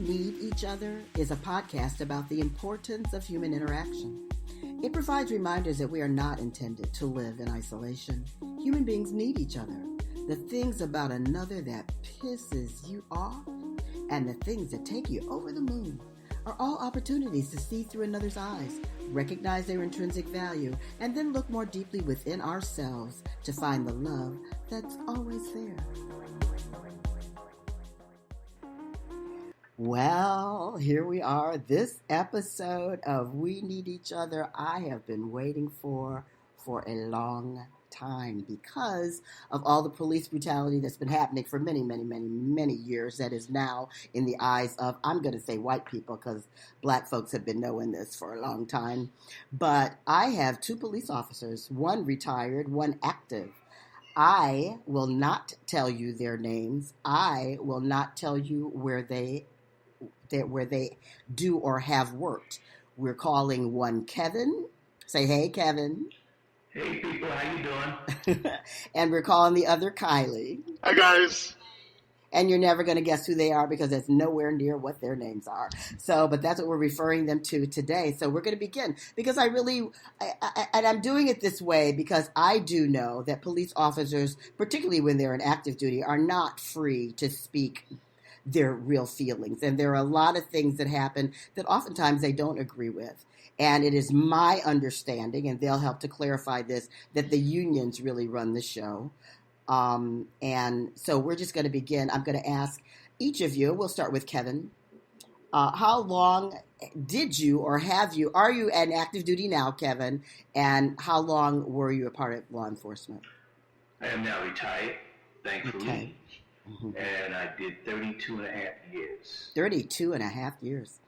Need Each Other is a podcast about the importance of human interaction. It provides reminders that we are not intended to live in isolation. Human beings need each other. The things about another that pisses you off and the things that take you over the moon are all opportunities to see through another's eyes, recognize their intrinsic value, and then look more deeply within ourselves to find the love that's always there. Well, here we are. This episode of We Need Each Other I have been waiting for a long time because of all the police brutality that's been happening for many years that is now in the eyes of, I'm going to say white people because black folks have been knowing this for a long time. But I have two police officers, one retired, one active. I will not tell you their names. I will not tell you where they do or have worked. We're calling one Kevin. Say, hey, Kevin. Hey, people, how you doing? And we're calling the other Kylie. Hi, guys. And you're never going to guess who they are because it's nowhere near what their names are. So, but that's what we're referring them to today. So we're going to begin because I'm doing it this way because I do know that police officers, particularly when they're in active duty, are not free to speak their real feelings. And there are a lot of things that happen that oftentimes they don't agree with. And it is my understanding, and they'll help to clarify this, that the unions really run the show. And so we're just going to begin. I'm going to ask each of you, we'll start with Kevin, how long did you or are you an active duty now, Kevin? And how long were you a part of law enforcement? I am now retired, thankfully. Okay. Mm-hmm. And I did 32 and a half years. 32 and a half years.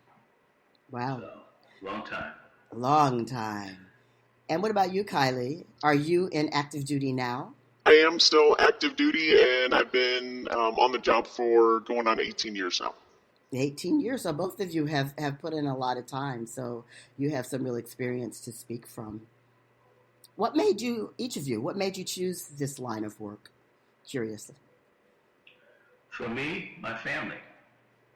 Wow. So, long time. Long time. And what about you, Kylie? Are you in active duty now? I am still active duty, and I've been on the job for going on 18 years now. 18 years. So both of you have put in a lot of time. So you have some real experience to speak from. What made you choose this line of work? Curious. For me, my family.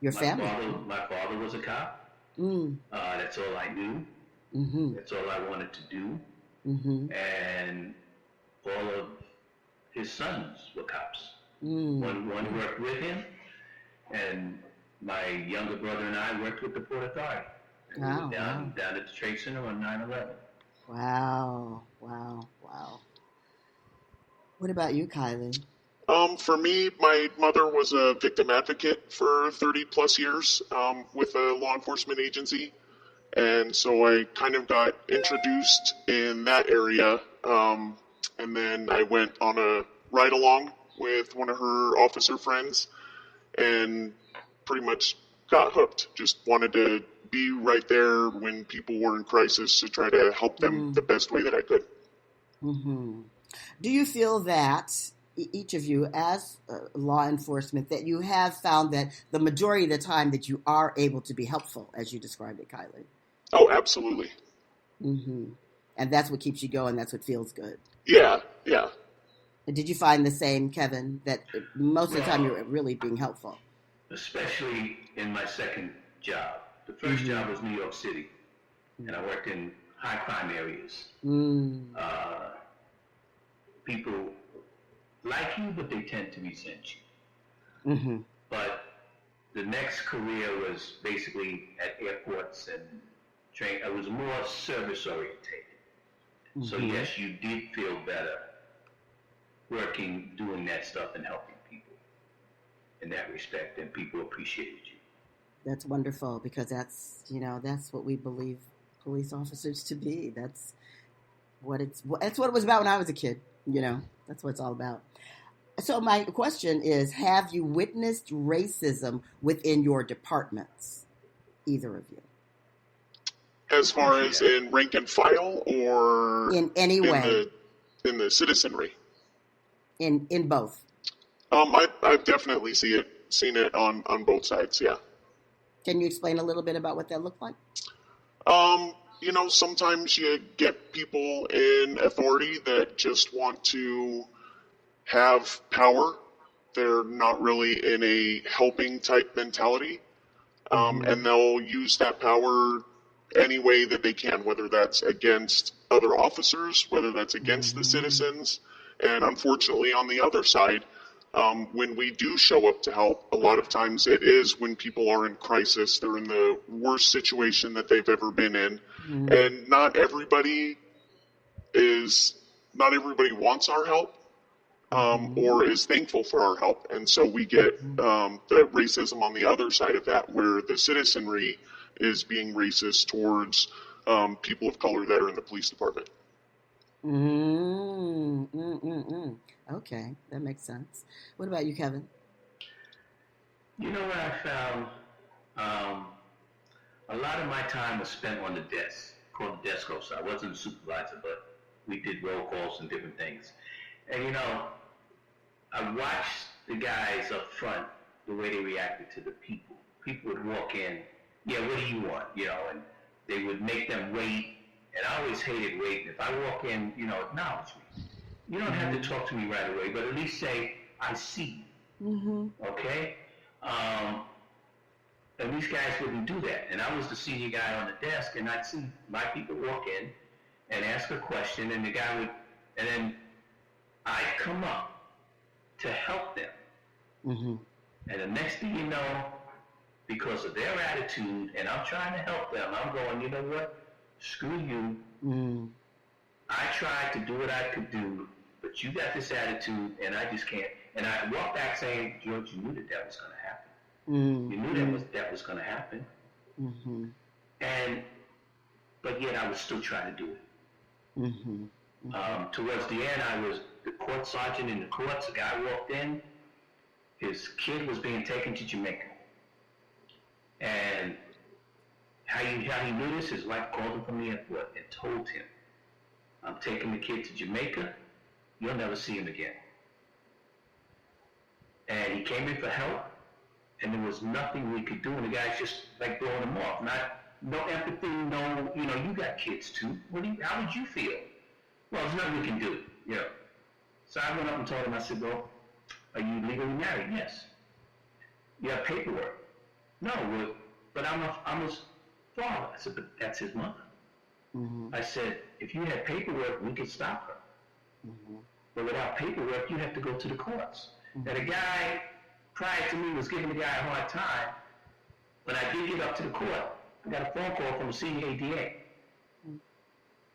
Your family? My father was a cop. That's all I knew. Mm-hmm. That's all I wanted to do. Mm-hmm. And all of his sons were cops. Mm. One worked with him, and my younger brother and I worked with the Port Authority. And we were down at the Trade Center on 9/11. Wow. What about you, Kylie? For me, my mother was a victim advocate for 30 plus years with a law enforcement agency. And so I kind of got introduced in that area. And then I went on a ride along with one of her officer friends and pretty much got hooked. Just wanted to be right there when people were in crisis to try to help them the best way that I could. Mm-hmm. Do you feel that each of you as law enforcement that you have found that the majority of the time that you are able to be helpful, as you described it, Kylie? Oh, absolutely. Mm-hmm. And that's what keeps you going. That's what feels good. Yeah. And did you find the same, Kevin, that most of the time you're really being helpful? Especially in my second job. The first job was New York City, and I worked in high crime areas. People like you, but they tend to resent you. Mm-hmm. But the next career was basically at airports and train. I was more service orientated. Mm-hmm. So yes, you did feel better working, doing that stuff and helping people in that respect, and people appreciated you. That's wonderful because that's what we believe police officers to be. That's what it was about when I was a kid. That's what it's all about. So my question is, have you witnessed racism within your departments? Either of you? As far as in rank and file or in any way? In the citizenry? In both. I've definitely seen it on both sides, yeah. Can you explain a little bit about what that looked like? Sometimes you get people in authority that just want to have power. They're not really in a helping type mentality. and they'll use that power any way that they can, whether that's against other officers, whether that's against the citizens. And unfortunately, on the other side, when we do show up to help, a lot of times it is when people are in crisis. They're in the worst situation that they've ever been in. And not everybody wants our help. Or is thankful for our help. And so we get the racism on the other side of that, where the citizenry is being racist towards people of color that are in the police department. Okay, that makes sense. What about you, Kevin? You know what I found? A lot of my time was spent on the desk, called the desk officer. I wasn't a supervisor, but we did roll calls and different things. And you know, I watched the guys up front, the way they reacted to the people. People would walk in, yeah, what do you want? You know, and they would make them wait. And I always hated waiting. If I walk in, you know, acknowledge me. You don't have to talk to me right away, but at least say, I see you. Okay? And these guys wouldn't do that. And I was the senior guy on the desk, and I'd see my people walk in and ask a question, and the guy would, and then I'd come up to help them. And the next thing you know, because of their attitude, and I'm trying to help them, I'm going, you know what? Screw you. I tried to do what I could do, but you got this attitude, and I just can't. And I walked back saying, George, you knew that was going to happen. You knew that was going to happen. But yet I was still trying to do it. Towards the end, I was the court sergeant in the courts. A guy walked in. His kid was being taken to Jamaica. And how he knew this, his wife called him from the airport and told him, I'm taking the kid to Jamaica. You'll never see him again. And he came in for help, and there was nothing we could do. And the guy's just like blowing him off. No empathy, no, you know, you got kids too. How would you feel? Well, there's nothing we can do, you know. So I went up and told him, I said, well, are you legally married? Yes. You have paperwork? No, but I'm his father. I said, but that's his mother. I said, if you had paperwork, we could stop her. But without paperwork, you have to go to the courts. Now, the guy prior to me was giving the guy a hard time. When I did get up to the court, I got a phone call from the senior ADA.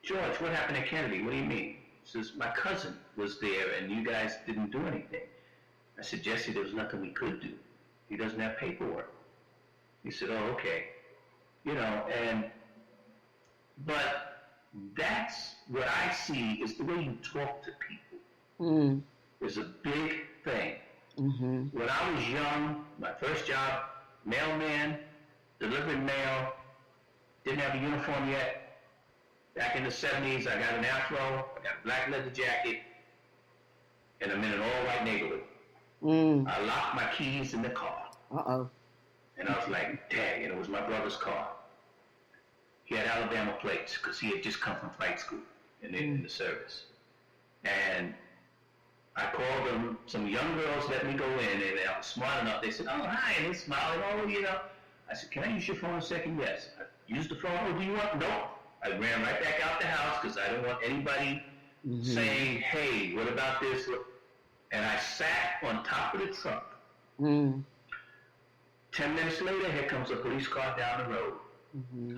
George, what happened at Kennedy? What do you mean? He says, my cousin was there and you guys didn't do anything. I said, Jesse, there was nothing we could do. He doesn't have paperwork. He said, oh, okay. You know, but that's what I see is the way you talk to people is a big thing. When I was young, my first job, mailman, delivering mail, didn't have a uniform yet. Back in the 70s, I got an afro, I got a black leather jacket, and I'm in an all-white neighborhood. I locked my keys in the car. And I was like, dang, and it was my brother's car. He had Alabama plates because he had just come from flight school in the service. And I called them, some young girls let me go in, and I was smart enough. They said, oh, hi, and they smiled, oh, you know. I said, can I use your phone a second? Yes. I used the phone. Oh, do you want? No. I ran right back out the house because I didn't want anybody saying, hey, what about this? And I sat on top of the truck. 10 minutes later, here comes a police car down the road.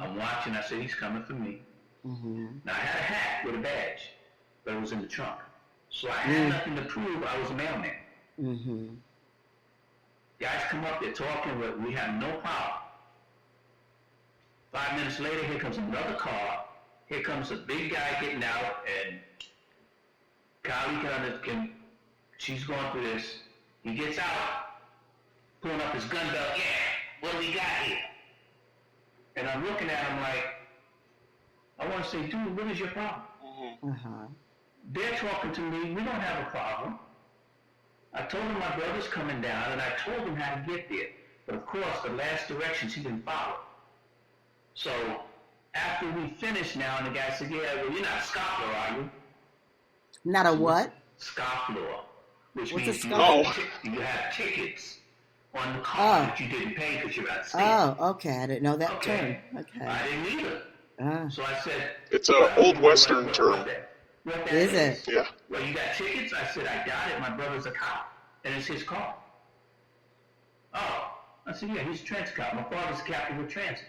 I'm watching. I said, he's coming for me. Now, I had a hat with a badge, but it was in the trunk. So I had nothing to prove I was a mailman. Guys come up, they're talking, we have no problem. 5 minutes later, here comes another car. Here comes a big guy getting out, and Kylie she's going through this. He gets out, pulling up his gun belt. Yeah, what do we got here? And I'm looking at him like, I want to say, dude, what is your problem? They're talking to me. We don't have a problem. I told him my brother's coming down, and I told him how to get there. But of course, the last directions he didn't follow. So after we finished now, and the guy said, yeah, well, you're not a scofflaw, are you? Not a what? Scofflaw. Which What's means a scofflaw? you have tickets on the car that you didn't pay because you're out of state. Oh, okay. I didn't know that term. Okay. I didn't either. So I said, it's an old Western term. What that Is it? Yeah. Well, you got tickets? I said, I got it. My brother's a cop, and it's his car. Oh, I said, yeah, he's a transit cop. My father's a captain with transit.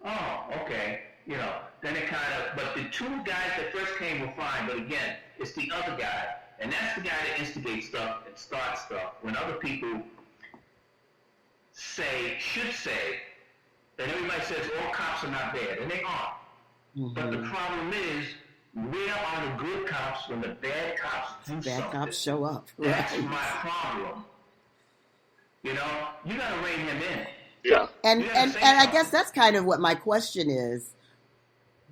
Oh, okay. You know, then it kind of, but the two guys that first came were fine, but again, it's the other guy. And that's the guy that instigates stuff and starts stuff when other people should say, and everybody says all cops are not bad, and they are. Mm-hmm. But the problem is, where are the good cops when the bad cops do something? Bad cops show up. That's my problem. You know, you got to rein him in. Yeah. And I guess that's kind of what my question is.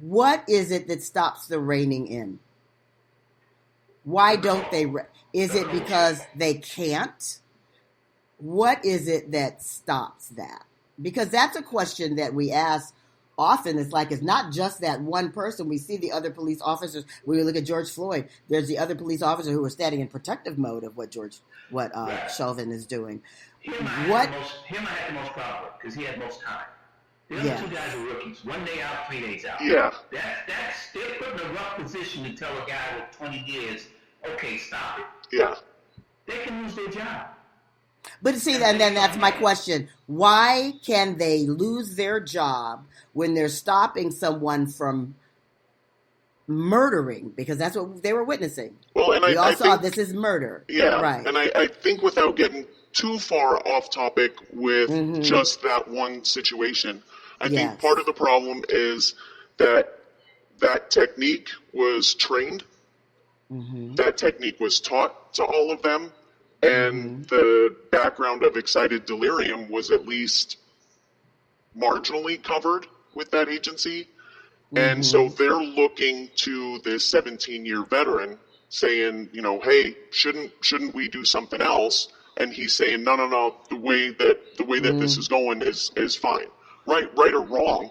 What is it that stops the reining in? Why don't they? Is it because they can't? What is it that stops that? Because that's a question that we ask often. It's like, it's not just that one person. We see the other police officers. When we look at George Floyd, there's the other police officer who was standing in protective mode of what Chauvin is doing. Him I had the most problem with because he had most time. The other two guys are rookies. 1 day out, 3 days out. Yeah. They're put in a rough position to tell a guy with 20 years, okay, stop it. Yeah. They can lose their job. But see, and then that's my question. Why can they lose their job when they're stopping someone from murdering? Because that's what they were witnessing. Well, and we all saw this is murder. Yeah. Right. And I think without getting too far off topic with just that one situation, I think part of the problem is that technique was trained. Mm-hmm. That technique was taught to all of them. And the background of excited delirium was at least marginally covered with that agency. And so they're looking to this 17-year veteran saying, you know, hey, shouldn't we do something else? And he's saying, no, the way that this is going is fine. Right or wrong.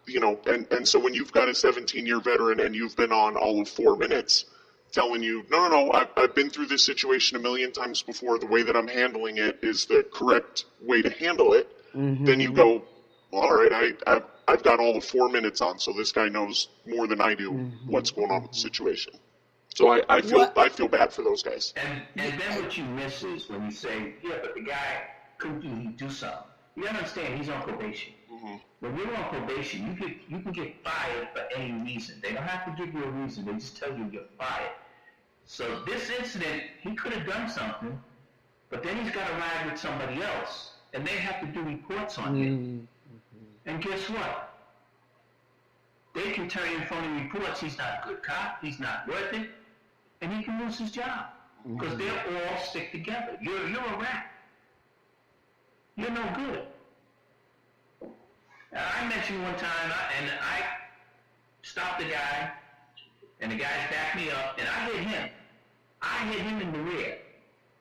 You know, and so when you've got a 17-year veteran and you've been on all of 4 minutes telling you, no, I've been through this situation a million times before. The way that I'm handling it is the correct way to handle it. Then you go, well, all right, I've got all the 4 minutes on, so this guy knows more than I do what's going on with the situation. So I feel bad for those guys. And then what you miss is when you say, yeah, but the guy couldn't do something. You gotta understand, he's on probation. When you're on probation, you can get fired for any reason. They don't have to give you a reason. They just tell you you're fired. So this incident, he could have done something, but then he's got to ride with somebody else, and they have to do reports on him. And guess what? They can turn in phony reports. He's not a good cop. He's not worth it, and he can lose his job because they'll all stick together. You're a rat. You're no good. I mentioned one time, I stopped the guy, and the guy's backed me up, and I hit him. I hit him in the rear,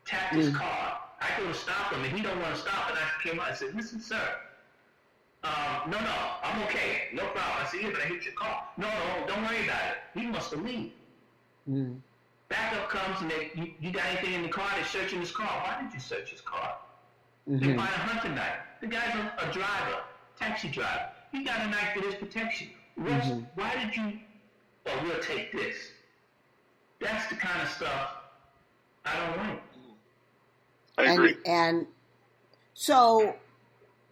tapped his car. I go to stop him, and he don't want to stop, and I came out and said, listen, sir, no, I'm okay, no problem. I said, yeah, but I hit your car. No, don't worry about it. He must have left. Backup comes, and you got anything in the car? They're searching his car. Why did you search his car? They find a hunting knife. The guy's a driver. Taxi driver. He got a knife for his protection. Why did you? Oh, we'll take this. That's the kind of stuff I don't like. I agree. And so,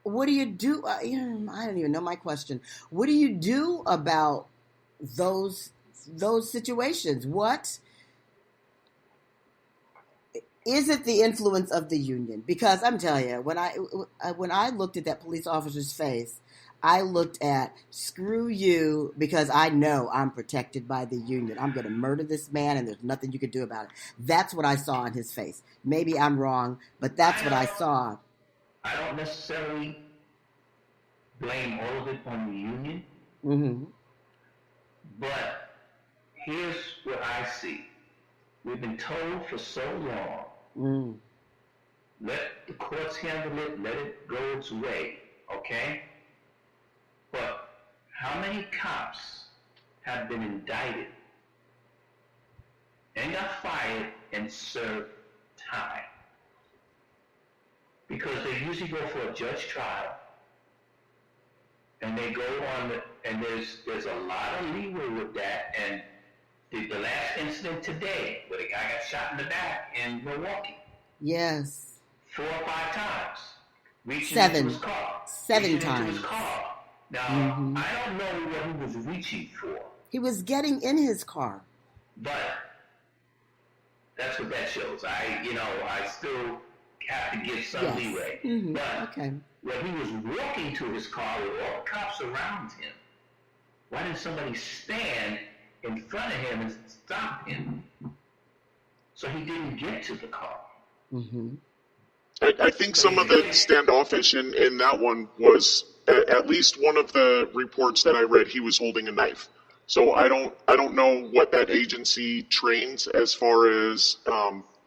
what do you do? I don't even know my question. What do you do about those situations? What is it? The influence of the union? Because I'm telling you, when I looked at that police officer's face, I looked at, screw you, because I know I'm protected by the union. I'm going to murder this man, and there's nothing you can do about it. That's what I saw on his face. Maybe I'm wrong, but that's what I saw. I don't necessarily blame all of it on the union. But here's what I see. We've been told for so long, let the courts handle it, let it go its way, okay? But how many cops have been indicted and got fired and served time? because they usually go for a judge trial, and they go on, and there's a lot of leeway with that. And the last incident today, where the guy got shot in the back in Milwaukee. Yes. 4 or 5 times. Reaching Seven. into his car. Seven times. Into his car. Now, I don't know what he was reaching for. He was getting in his car. But that's what that shows. I still have to give some leeway. But when he was walking to his car with all the cops around him, why didn't somebody stand in front of him and stop him so he didn't get to the car? I think some of the standoffish in that one was, at least one of the reports that I read, he was holding a knife. So I don't know what that agency trains as far as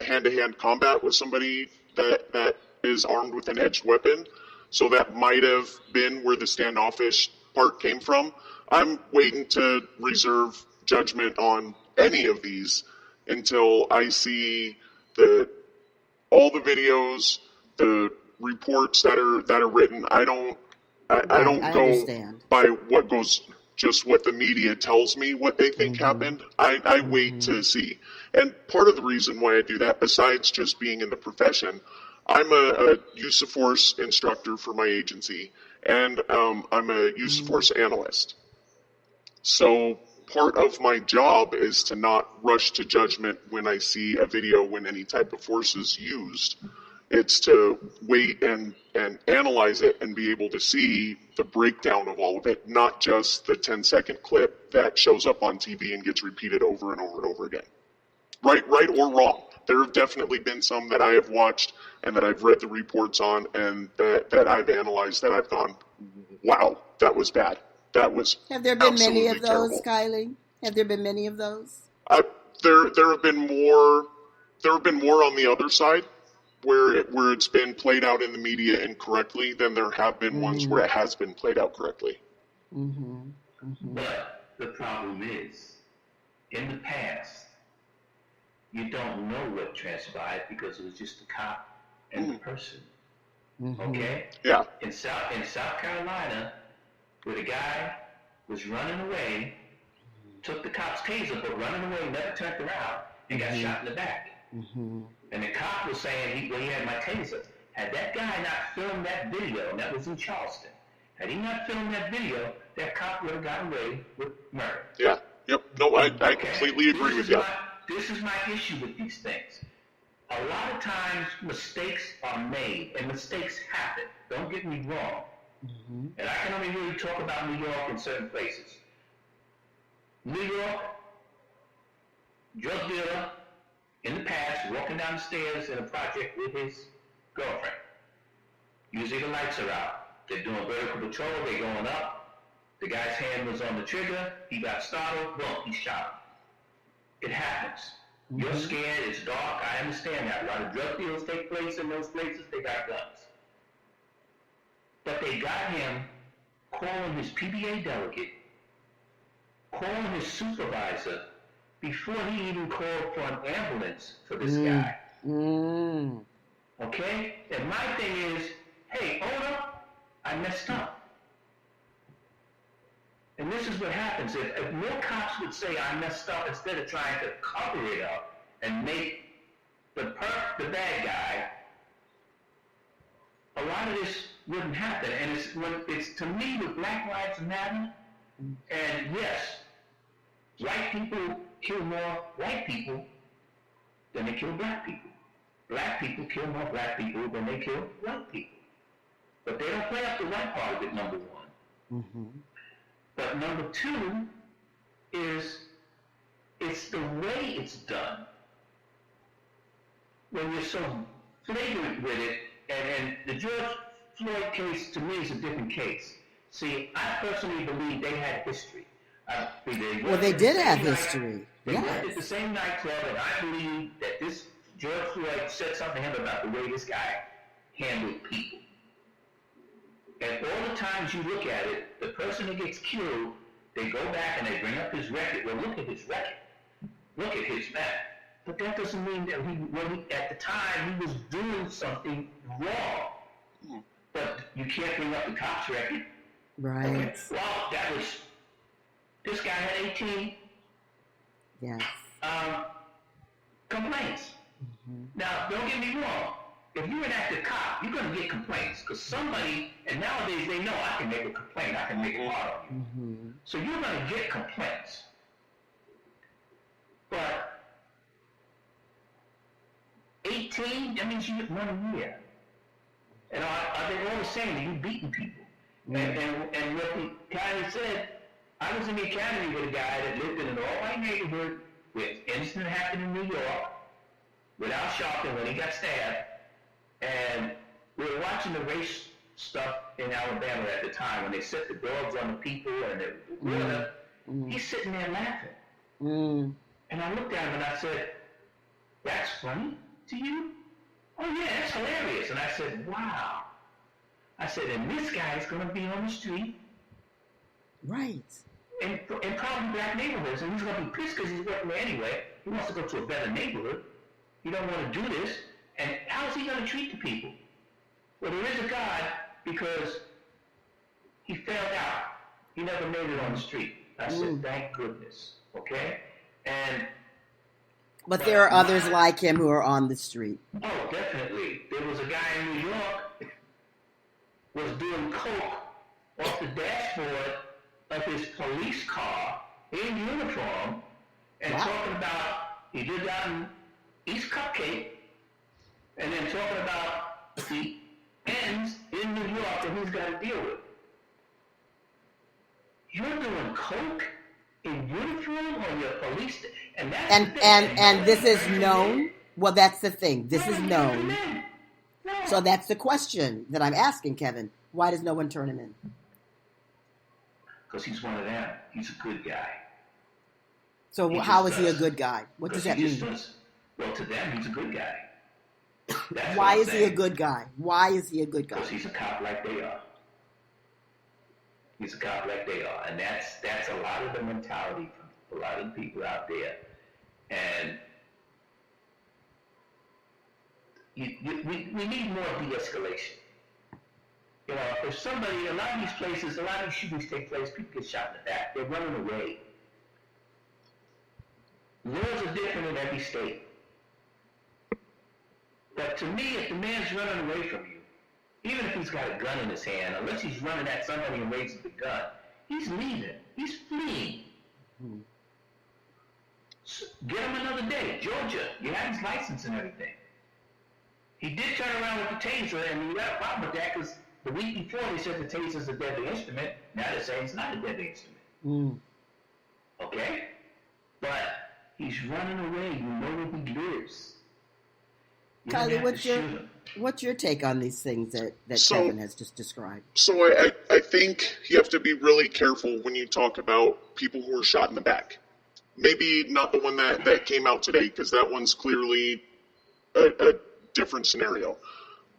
hand-to-hand combat with somebody that is armed with an edged weapon. So that might have been where the standoffish part came from. I'm waiting to reserve judgment on any of these until I see all the videos, the reports that are written. I don't go understand. by what the media tells me what they think happened. I wait to see. And part of the reason why I do that, besides just being in the profession, I'm a use of force instructor for my agency, and I'm a use of force analyst. So part of my job is to not rush to judgment when I see a video when any type of force is used. It's to wait and analyze it and be able to see the breakdown of all of it, not just the 10-second clip that shows up on TV and gets repeated over and over and over again. Right or wrong. There have definitely been some that I have watched and that I've read the reports on and that I've analyzed that I've gone, wow, that was bad. That was Have there been many of those, terrible. Kylie? Have there been many of those? There have been more. There have been more on the other side, where it's been played out in the media incorrectly than there have been ones where it has been played out correctly. But the problem is, in the past, you don't know what transpired because it was just the cop and the person. Okay? Yeah. In South Carolina, where the guy was running away, took the cop's taser, but running away, never turned around, and got shot in the back. And the cop was saying, he had my taser. Had that guy not filmed that video, and that was in Charleston, had he not filmed that video, that cop would have gotten away with murder. Yeah. Yep. No, I completely agree with you. This is my issue with these things. A lot of times mistakes are made, and mistakes happen. Don't get me wrong. And I can only really talk about New York in certain places. New York, drug dealer, in the past, walking down the stairs in a project with his girlfriend. Usually the lights are out. They're doing vertical patrol, they're going up. The guy's hand was on the trigger, he got startled, boom, he shot. It happens. You're scared, it's dark, I understand that. A lot of drug deals take place in those places, they got guns. But they got him calling his PBA delegate, calling his supervisor, before he even called for an ambulance for this guy. Okay? And my thing is, hey, hold up, I messed up. And this is what happens. If more cops would say I messed up instead of trying to cover it up and make the bad guy, a lot of this wouldn't happen. And it's to me with Black Lives Matter, and yes, white people kill more white people than they kill black people. Black people kill more black people than they kill white people. But they don't play up the white part of it, number one. But number two is it's the way it's done. When you're so flagrant with it, and the George Floyd case to me is a different case. See, I personally believe they had history. They did have history. They went at the same nightclub, and I believe that this George Floyd said something to him about the way this guy handled people. And all the times you look at it, the person that gets killed, they go back and they bring up his record. Well, look at his record. Look at his map. But that doesn't mean that at the time, he was doing something wrong. But you can't bring up the cops record. Right. Okay? Well, this guy had 18 yes. Complaints. Mm-hmm. Now, don't get me wrong. If you're an active cop, you're going to get complaints. Because somebody, and nowadays they know I can make a complaint. I can make it hard on you. Mm-hmm. So you're going to get complaints. But 18, that means you get 1 year. And are they all saying that you're beating people? Mm-hmm. And what the guy said, I was in the academy with a guy that lived in an all-white neighborhood with incident happened in New York without shocking when he got stabbed. And we were watching the race stuff in Alabama at the time when they set the dogs on the people and he's sitting there laughing. Mm. And I looked at him and I said, that's funny to you? Oh yeah, that's hilarious. And I said, wow. I said, and this guy is going to be on the street. Right. In probably black neighborhoods, and he's going to be pissed because he's working there anyway. He wants to go to a better neighborhood. He don't want to do this. And how is he going to treat the people? Well, there is a God because he failed out. He never made it on the street. I said, thank goodness. Okay? But there are others like him who are on the street. Oh, definitely. There was a guy in New York was doing coke off the dashboard of his police car in uniform and talking about, he did that in East Cupcake, and then talking about the ends in New York that he's got to deal with. You're doing coke in uniform on your police, and that's and this is known. Well, that's the thing. This is known. So that's the question that I'm asking, Kevin. Why does no one turn him in? Because he's one of them. He's a good guy. So how is he a good guy? What does that mean? Well, to them, he's a good guy. Why is he a good guy? Why is he a good guy? Because he's a cop like they are. He's a cop like they are. And that's a lot of the mentality from a lot of the people out there. And we need more de-escalation. You know, if somebody, a lot of these places, a lot of these shootings take place, people get shot in the back. They're running away. Laws are different in every state. But to me, if the man's running away from you, even if he's got a gun in his hand, unless he's running at somebody and raises the gun, he's leaving. He's fleeing. Mm-hmm. So get him another day. Georgia, you have his license and everything. He did turn around with the taser, and you got a problem with that because the week before they said the taser's a deadly instrument. Now they're saying it's not a deadly instrument. Mm. Okay? But he's running away. You know where he lives. Kylie, what's your take on these things that Kevin has just described? So I think you have to be really careful when you talk about people who are shot in the back. Maybe not the one that came out today, because that one's clearly a different scenario.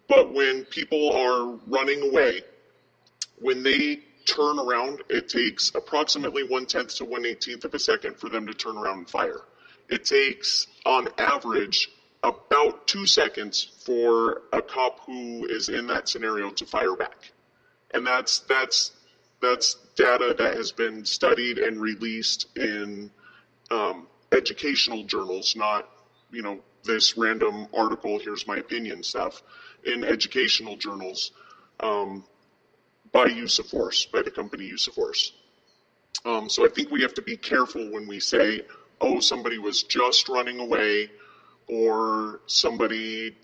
But when people are running away, when they turn around, it takes approximately 1/10 to 1/18 of a second for them to turn around and fire. It takes, on average, about 2 seconds for a cop who is in that scenario to fire back. And that's data that has been studied and released in educational journals, not, this random article, here's my opinion stuff, in educational journals by use of force, by the company Use of Force. So I think we have to be careful when we say, oh, somebody was just running away, or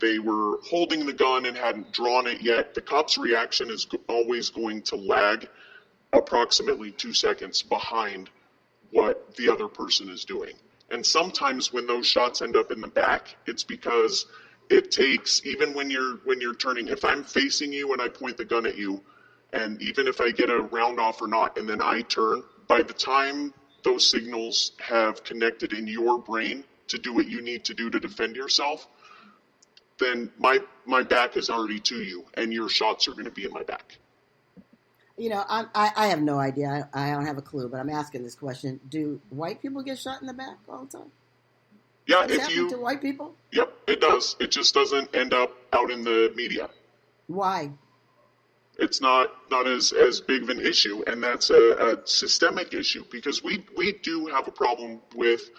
they were holding the gun and hadn't drawn it yet. The cop's reaction is always going to lag approximately 2 seconds behind what the other person is doing. And sometimes when those shots end up in the back, it's because it takes, even when you're turning, if I'm facing you and I point the gun at you, and even if I get a round off or not, and then I turn, by the time those signals have connected in your brain to do what you need to do to defend yourself, then my back is already to you, and your shots are going to be in my back. I have no idea. I don't have a clue, but I'm asking this question. Do white people get shot in the back all the time? Yeah, Does it happen to white people? Yep, it does. It just doesn't end up out in the media. Why? It's not as big of an issue, and that's a systemic issue because we do have a problem with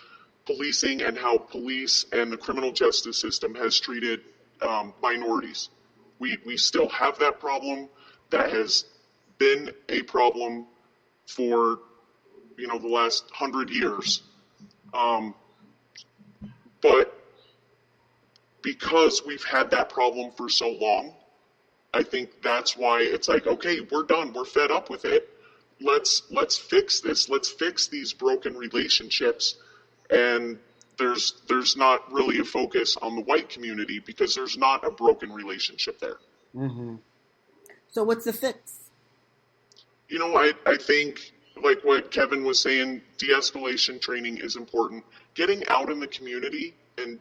policing and how police and the criminal justice system has treated minorities. We still have that problem. That has been a problem for the last 100 years. But because we've had that problem for so long, I think that's why it's like, okay, we're done. We're fed up with it. Let's fix this. Let's fix these broken relationships. And there's not really a focus on the white community because there's not a broken relationship there. Mm-hmm. So what's the fix? I think, like what Kevin was saying, de-escalation training is important. Getting out in the community and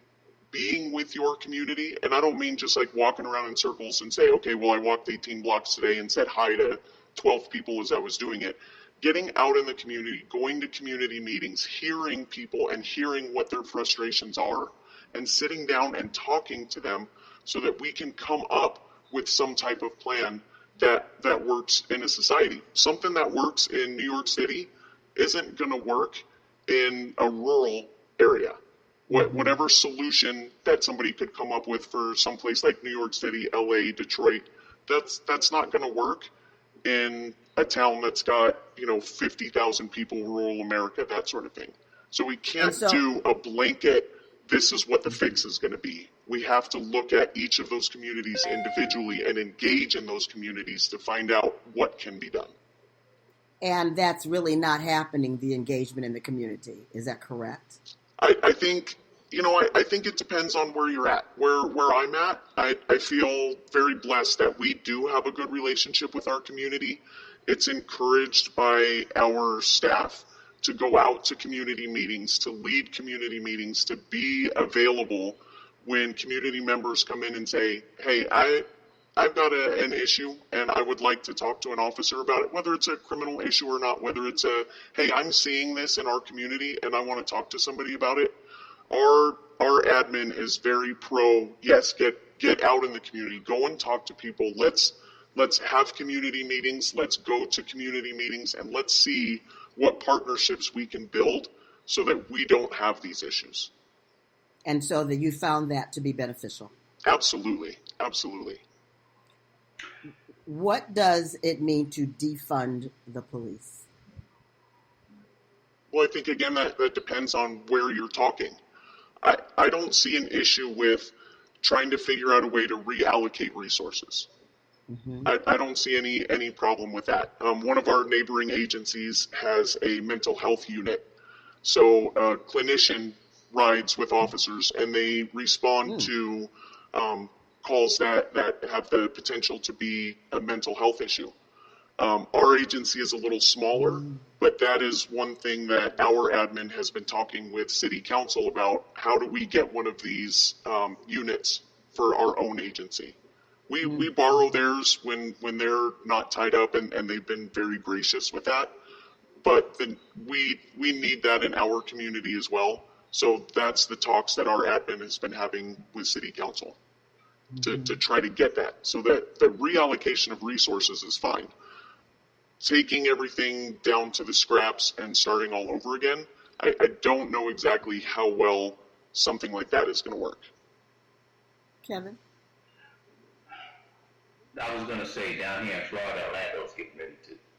being with your community, and I don't mean just like walking around in circles and say, okay, well, I walked 18 blocks today and said hi to 12 people as I was doing it. Getting out in the community, going to community meetings, hearing people and hearing what their frustrations are, and sitting down and talking to them so that we can come up with some type of plan that works in a society. Something that works in New York City isn't going to work in a rural area. Whatever solution that somebody could come up with for someplace like New York City, LA, Detroit, that's not going to work in a town that's got 50,000 people, rural America, that sort of thing. So we can't do a blanket, this is what the fix is going to be. We have to look at each of those communities individually and engage in those communities to find out what can be done. And that's really not happening, the engagement in the community. Is that correct? I think, I think it depends on where you're at. Where I'm at, I feel very blessed that we do have a good relationship with our community. It's encouraged by our staff to go out to community meetings, to lead community meetings, to be available when community members come in and say, hey, I've got an issue and I would like to talk to an officer about it, whether it's a criminal issue or not, whether it's hey, I'm seeing this in our community and I want to talk to somebody about it. Our admin is very pro, yes, get out in the community, go and talk to people. Let's have community meetings, let's go to community meetings, and let's see what partnerships we can build so that we don't have these issues. And so that you found that to be beneficial. Absolutely. Absolutely. What does it mean to defund the police? Well, I think, again, that depends on where you're talking. I don't see an issue with trying to figure out a way to reallocate resources. Mm-hmm. I don't see any problem with that. One of our neighboring agencies has a mental health unit. So a clinician rides with officers and they respond to calls that have the potential to be a mental health issue. Our agency is a little smaller, but that is one thing that our admin has been talking with City Council about. How do we get one of these units for our own agency? We borrow theirs when they're not tied up, and they've been very gracious with that. But then we need that in our community as well. So that's the talks that our admin has been having with City Council to try to get that. So that the reallocation of resources is fine. Taking everything down to the scraps and starting all over again, I don't know exactly how well something like that is going to work. Kevin? I was going to say, down here in Florida, Orlando's getting ready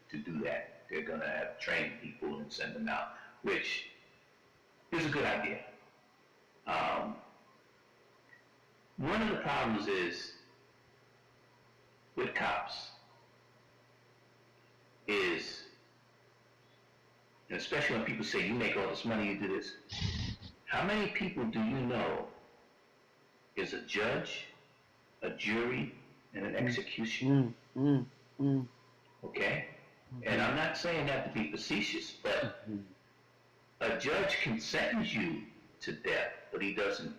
to do that. They're going to have trained people and send them out, which is a good idea. One of the problems is with cops is, and especially when people say, you make all this money, you do this, how many people do you know is a judge, a jury, and an executioner? Okay? And I'm not saying that to be facetious, but a judge can sentence you to death, but he doesn't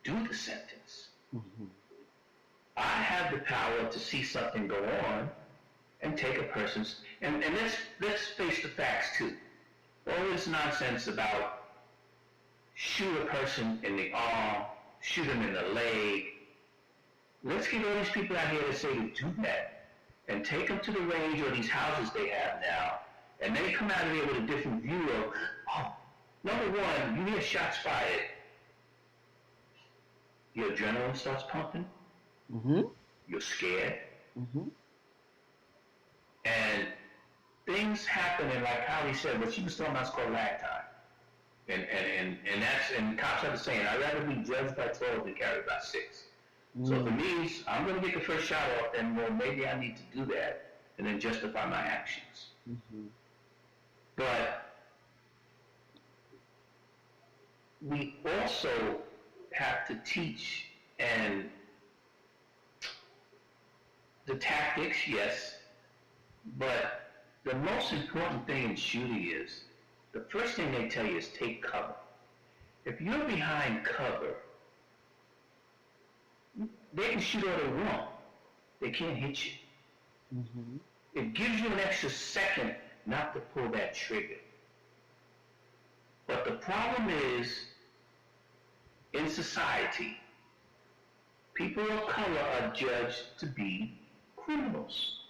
do the sentence. I have the power to see something go on and take a person's, and let's face the facts too. All this nonsense about shoot a person in the arm, shoot him in the leg. Let's get all these people out here to say to do that and take them to the range or these houses they have now, and they come out of here with a different view of, oh, number one, you hear shots fired, your adrenaline starts pumping, you're scared, and things happen, and like Holly said, what she was talking about is called lag time. And cops have the saying, I'd rather be judged by 12 than carried by 6. So if it means I'm going to get the first shot off, then well, maybe I need to do that and then justify my actions. But we also have to teach and the tactics, yes, but the most important thing in shooting is the first thing they tell you is take cover. If you're behind cover, they can shoot all they want. They can't hit you. It gives you an extra second not to pull that trigger. But the problem is, in society, people of color are judged to be criminals.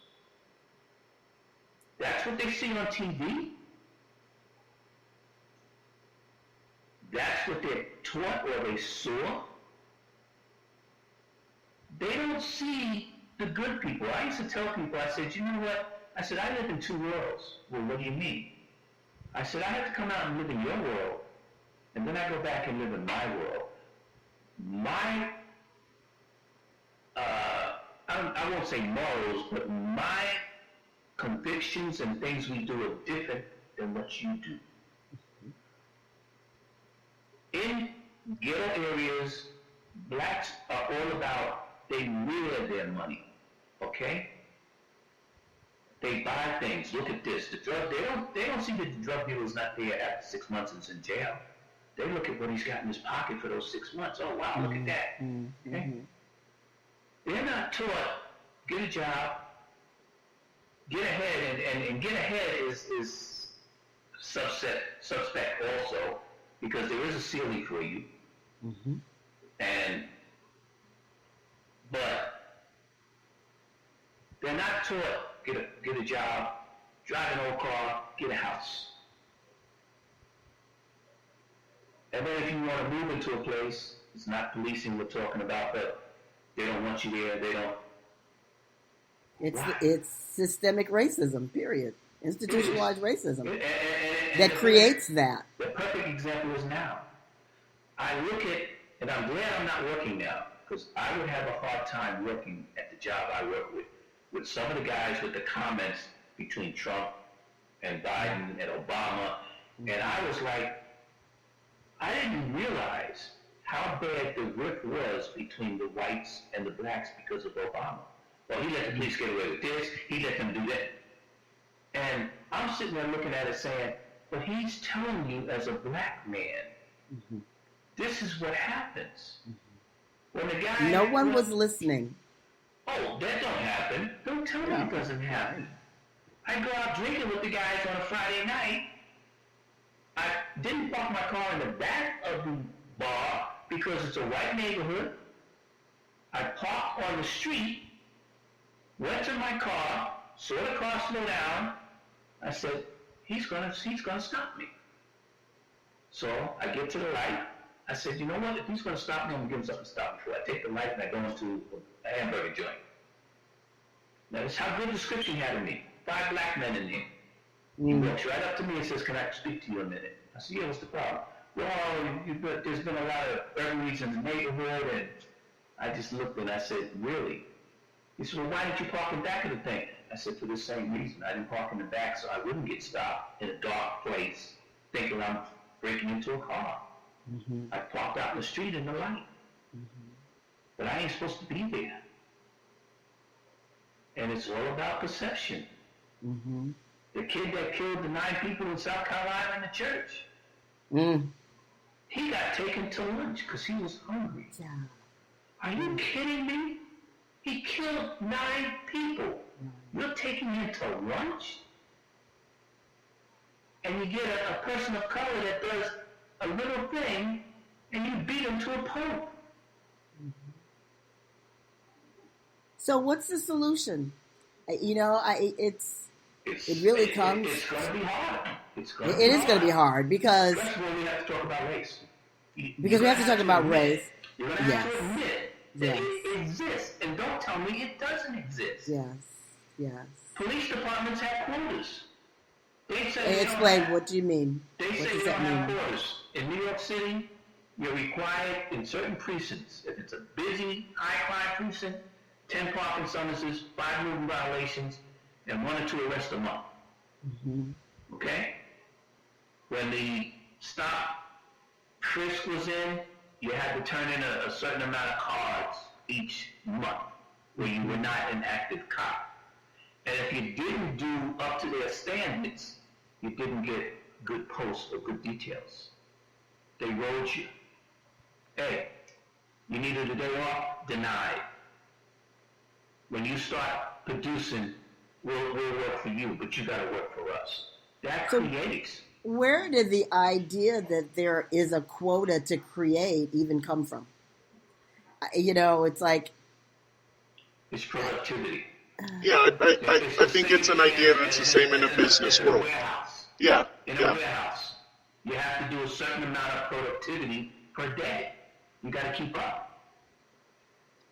That's what they see on TV. That's what they're taught or they saw. They don't see the good people. I used to tell people, I said, you know what? I said, I live in two worlds. Well, what do you mean? I said, I have to come out and live in your world, and then I go back and live in my world. My, I won't say morals, but my convictions and things we do are different than what you do. In ghetto areas, blacks are all about, they wear their money, okay? They buy things. Look at this. The drug, they don't see that the drug dealer is not there after 6 months and is in jail. They look at what he's got in his pocket for those 6 months. Oh, wow, look at that. Okay? They're not taught, get a job, get ahead, and get ahead is suspect also, because there is a ceiling for you. But they're not taught, get a job, drive an old car, get a house. And then if you want to move into a place, it's not policing we're talking about, but they don't want you there, they don't. It's systemic racism, period. Institutionalized racism that creates that. The perfect example is now. I look at, and I'm glad I'm not working now, because I would have a hard time working at the job I work with some of the guys with the comments between Trump and Biden and Obama, and I was like, I didn't realize how bad the rift was between the whites and the blacks because of Obama. Well, he let the police get away with this, he let them do that. And I'm sitting there looking at it saying, but he's telling you as a black man, this is what happens. When the guy... No one was listening. Oh, that don't happen. Don't tell me it doesn't happen. I go out drinking with the guys on a Friday night. I didn't park my car in the back of the bar because it's a white neighborhood. I parked on the street, went to my car, saw the car slow down. I said, he's gonna stop me. So I get to the light. I said, you know what? If he's gonna stop me, I'm gonna give him something to stop me for. I take the light and I go into a hamburger joint. Now that's how good the scripture had of me. 5 black men in there. He walks right up to me and says, can I speak to you a minute? I said, yeah, what's the problem? Well, there's been a lot of burglaries in the neighborhood, and I just looked and I said, really? He said, well, why didn't you park in the back of the thing? I said, for the same reason. I didn't park in the back so I wouldn't get stopped in a dark place thinking I'm breaking into a car. I parked out in the street in the light. But I ain't supposed to be there. And it's all about perception. The kid that killed the 9 people in South Carolina in the church, he got taken to lunch because he was hungry. Are you kidding me? He killed 9 people. You're taking him to lunch? And you get a person of color that does a little thing, and you beat them to a pulp. So what's the solution? It really comes. It's going to be hard. It is going to be hard because. First of all, we have to talk about race. Because we have to talk about race. You're going to have to admit that it exists, and don't tell me it doesn't exist. Yes. Police departments have quotas. They say explain, what do you mean? They say you don't have quotas. In New York City, you're required in certain precincts, if it's a busy, high-crime precinct, 10 parking summonses, 5 moving violations, and 1 or 2 arrests a month. Mm-hmm. Okay? When the stop frisk was in, you had to turn in a certain amount of cards each month where you were not an active cop. And if you didn't do up to their standards, you didn't get good posts or good details. They wrote you. Hey, you needed a day off? Denied. When you start producing, we'll work for you, but you got to work for us. That creates. Where did the idea that there is a quota to create even come from? It's like... It's productivity. Yeah, I think it's an idea that's the same in a business world. Yeah. In a warehouse, you have to do a certain amount of productivity per day. You got to keep up.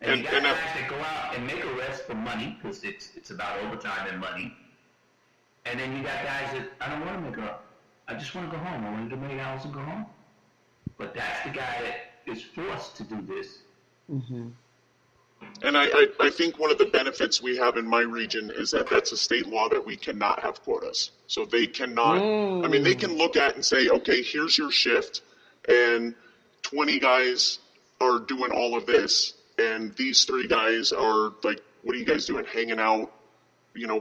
And you got guys that go out and make arrests for money, because it's about overtime and money. And then you got guys that, I don't want to make up. I just want to go home. I want to do many hours and go home. But that's the guy that is forced to do this. Mm-hmm. And I think one of the benefits we have in my region is that that's a state law that we cannot have quotas. So they cannot, they can look at and say, okay, here's your shift, and 20 guys are doing all of this, and these 3 guys are like, what are you guys doing? Hanging out,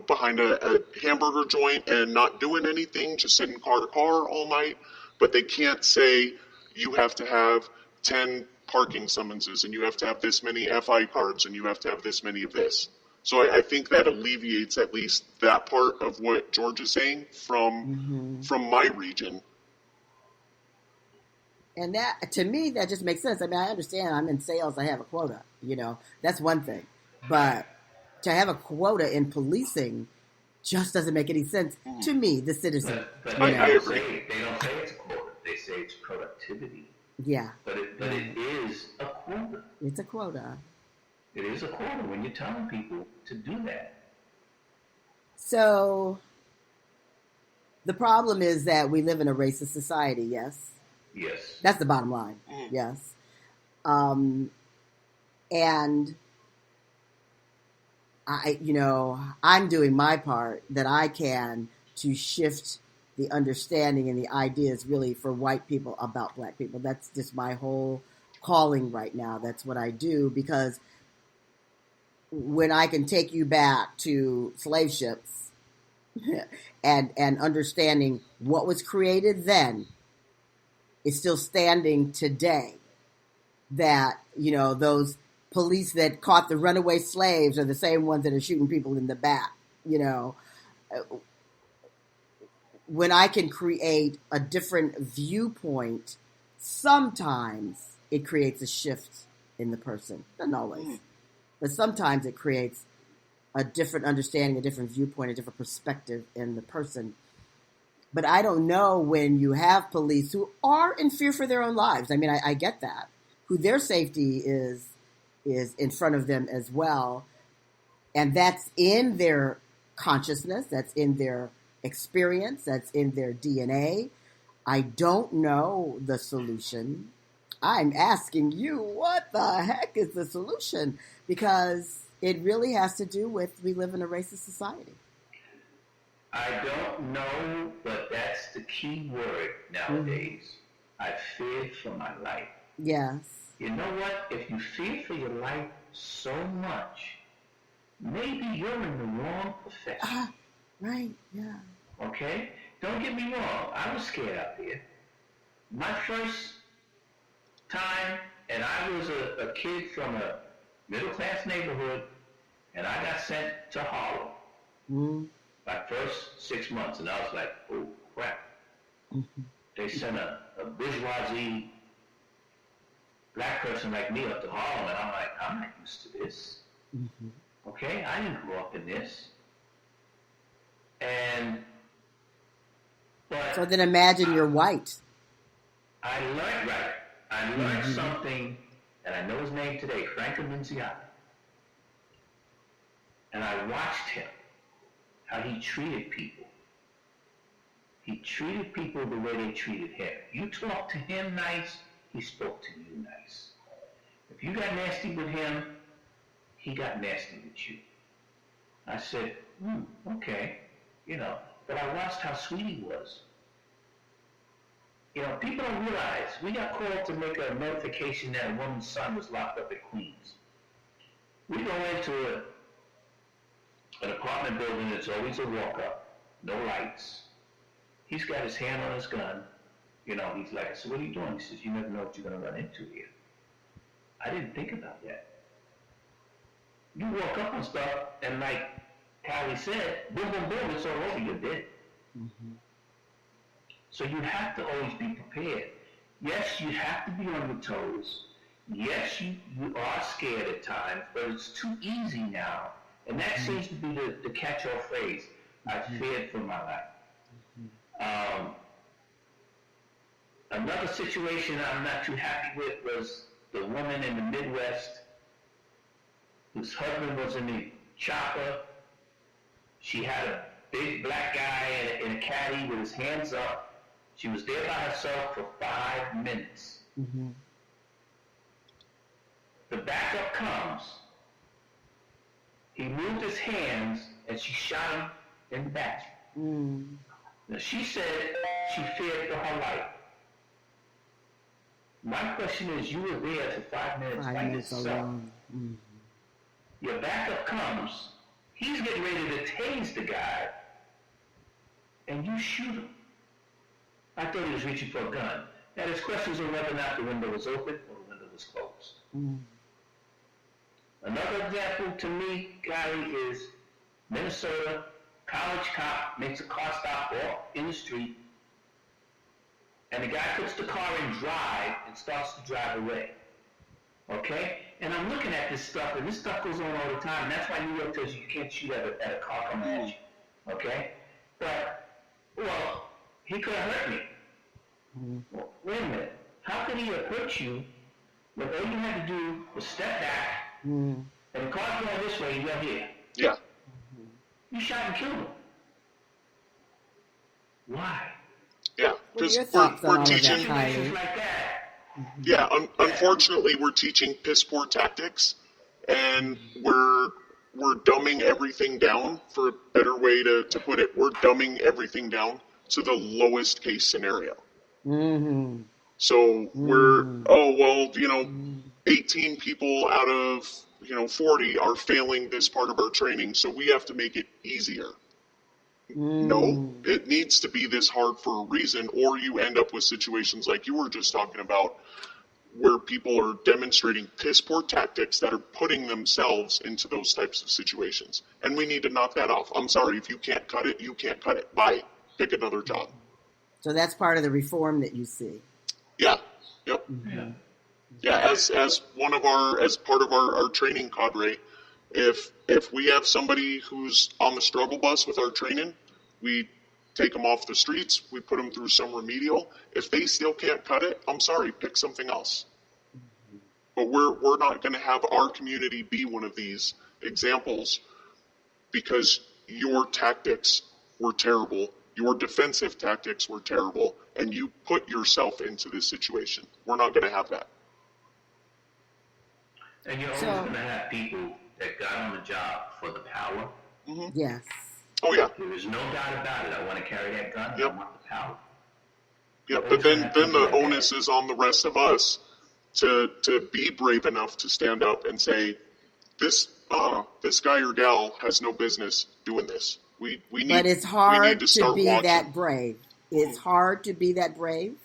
behind a hamburger joint and not doing anything, just sitting car to car all night. But they can't say you have to have 10 parking summonses and you have to have this many FI cards and you have to have this many of this. So I think that alleviates at least that part of what George is saying from my region. And that, to me, that just makes sense. I mean, I understand I'm in sales, I have a quota, that's one thing. But to have a quota in policing just doesn't make any sense to me, the citizen. But I agree. They don't say it's a quota. They say it's productivity. Yeah. But it is a quota. It's a quota. It is a quota when you're telling people to do that. So the problem is that we live in a racist society, yes? Yes. That's the bottom line, yes. And I'm doing my part that I can to shift the understanding and the ideas really for white people about black people. That's just my whole calling right now. That's what I do, because when I can take you back to slave ships and understanding what was created then is still standing today, that, those police that caught the runaway slaves are the same ones that are shooting people in the back, When I can create a different viewpoint, sometimes it creates a shift in the person. Doesn't always. But sometimes it creates a different understanding, a different viewpoint, a different perspective in the person. But I don't know when you have police who are in fear for their own lives. I mean, I get that. Who their safety is in front of them as well. And that's in their consciousness, that's in their experience, that's in their DNA. I don't know the solution. I'm asking you, what the heck is the solution? Because it really has to do with, we live in a racist society. I don't know, but that's the key word nowadays. I feared for my life. Yes. You know what? If you fear for your life so much, maybe you're in the wrong profession. Right, yeah. Okay? Don't get me wrong. I was scared out there. My first time, and I was a kid from a middle-class neighborhood, and I got sent to Harlem. My first 6 months, and I was like, oh, crap. they sent a bourgeoisie black person like me up to Harlem, and I'm like, I'm not used to this. Mm-hmm. Okay, I didn't grow up in this. So then imagine you're white. I learned something, and I know his name today, Franco Nunziata. And I watched him, how he treated people. He treated people the way they treated him. You talked to him nice, he spoke to you nice. If you got nasty with him, he got nasty with you. I said, okay, but I watched how sweet he was. People don't realize, we got called to make a notification that a woman's son was locked up at Queens. We go into an apartment building that's always a walk-up, no lights. He's got his hand on his gun. He's like, I said, what are you doing? He says, you never know what you're going to run into here. I didn't think about that. You walk up on stuff, and like Kylie said, boom, boom, boom, it's all over, you're dead. Mm-hmm. So you have to always be prepared. Yes, you have to be on your toes. Yes, you are scared at times, but it's too easy now. And that seems to be the catch-all phrase. I feared for my life. Another situation I'm not too happy with was the woman in the Midwest whose husband was in the chopper. She had a big black guy in a caddy with his hands up. She was there by herself for 5 minutes. Mm-hmm. The backup comes. He moved his hands, and she shot him in the back. Mm. Now, she said she feared for her life. My question is, you were there for 5 minutes by yourself. Mm-hmm. Your backup comes. He's getting ready to tase the guy, and you shoot him. I thought he was reaching for a gun. Now, there's questions on whether or not the window was open or the window was closed. Mm. Another example to me, Gary, is Minnesota. College cop makes a car stop off in the street, and the guy puts the car in drive and starts to drive away. Okay? And I'm looking at this stuff, and this stuff goes on all the time. And that's why New York tells you can't shoot at a car coming at you. Okay? But, he could have hurt me. Mm-hmm. Well, wait a minute. How could he have hurt you when all you had to do was step back, and the car's going this way, and you're here? Yeah. Mm-hmm. You shot and killed him. Why? Yeah, because we're teaching like that. Yeah, unfortunately, we're teaching piss poor tactics, and we're dumbing everything down. For a better way to put it, we're dumbing everything down to the lowest case scenario. Mm-hmm. So we're 18 people out of 40 are failing this part of our training, so we have to make it easier. No, it needs to be this hard for a reason, or you end up with situations like you were just talking about, where people are demonstrating piss poor tactics that are putting themselves into those types of situations. And we need to knock that off. I'm sorry, if you can't cut it, you can't cut it. Bye. Pick another job. So that's part of the reform that you see. Yeah. Yep. Mm-hmm. Yeah, as part of our training cadre, if we have somebody who's on the struggle bus with our training, we take them off the streets, we put them through some remedial. If they still can't cut it, I'm sorry, pick something else. But we're not going to have our community be one of these examples because your tactics were terrible, your defensive tactics were terrible, and you put yourself into this situation. We're not going to have that. And you're always going to have people that got on the job for the power. Mm-hmm. Yes. Oh, yeah. There is no doubt about it. I want to carry that gun. Yep. I want the power. Yeah, but then the onus is on the rest of us to be brave enough to stand up and say, this guy or gal has no business doing this. We need. But it's hard to be watching. That brave. It's hard to be that brave.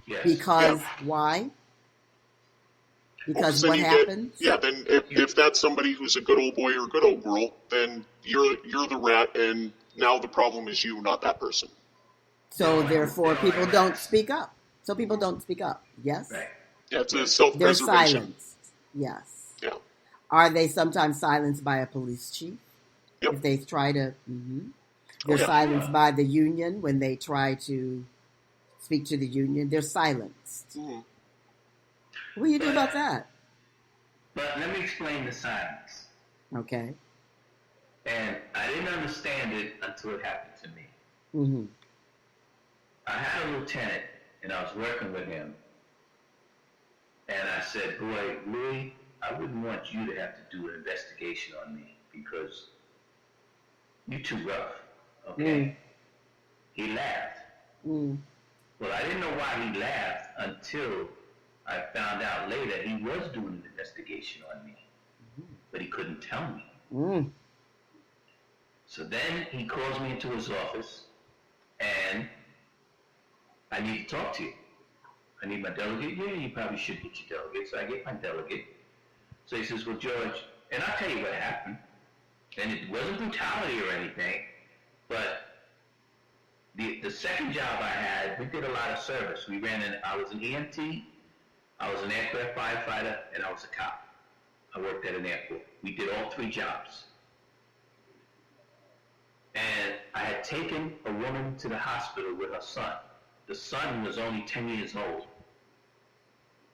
Yes. Because why? Because what happens? Then if that's somebody who's a good old boy or a good old girl, then you're the rat, and now the problem is you, not that person. So therefore, people don't speak up. So people don't speak up. Yes. Right. Yeah, it's a They're self-preservation. silenced. Yes. Yeah. Are they sometimes silenced by a police chief? Yep. If they try to, they're yeah. silenced by the union when they try to speak to the union. They're silenced. What do you do about that? But let me explain the silence. Okay. And I didn't understand it until it happened to me. Mm-hmm. I had a lieutenant, and I was working with him. And I said, boy, Louis, I wouldn't want you to have to do an investigation on me because you're too rough, okay? He laughed. Well, I didn't know why he laughed until I found out later he was doing an investigation on me, but he couldn't tell me. So then he calls me into his office, and I need to talk to you. I need my delegate. Yeah, you probably should get your delegate. So I get my delegate. So he says, well, George, and I'll tell you what happened. And it wasn't brutality or anything, but the second job I had, we did a lot of service. I was an EMT, I was an aircraft firefighter, and I was a cop. I worked at an airport. We did all three jobs. And I had taken a woman to the hospital with her son. The son was only 10 years old.